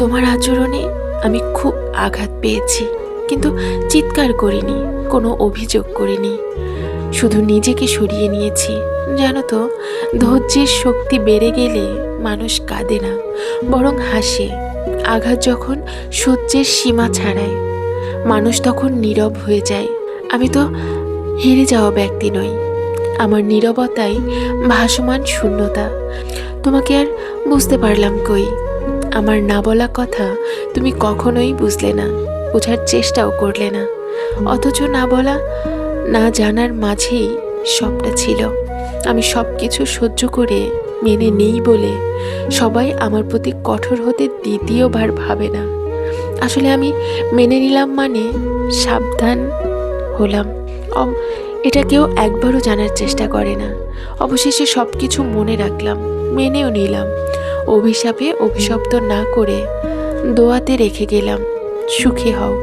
তোমার আচরণে আমি খুব আঘাত পেয়েছি, কিন্তু চিৎকার করিনি, কোনো অভিযোগ করিনি, শুধু নিজেকে সরিয়ে নিয়েছি। জানো তো, ধৈর্যের শক্তি বেড়ে গেলে মানুষ কাঁদে না, বরং হাসে। আঘাত যখন সহ্যের সীমা ছাড়ায়, মানুষ তখন নীরব হয়ে যায়। আমি তো হেরে যাওয়া ব্যক্তি নই, আমার নীরবতাই ভাসমান শূন্যতা। তোমাকে আর বুঝতে পারলাম কই? আমার না বলা কথা তুমি কখনোই বুঝলে না, বোঝার চেষ্টাও করলে না। অথচ না বলা, না জানার মাঝেই সবটা ছিল। আমি সব কিছু সহ্য করে মেনে নেই বলে সবাই আমার প্রতি কঠোর হতে দ্বিতীয়বার ভাবে না। আসলে আমি মেনে নিলাম মানে সাবধান হলাম। এটা কেউ একবারও জানার চেষ্টা করে না। অবশেষে সব কিছু মনে রাখলাম, মেনেও নিলাম। অভিশাপে অভিশপ্ত না করে দোয়াতে রেখে গেলাম, সুখী হও।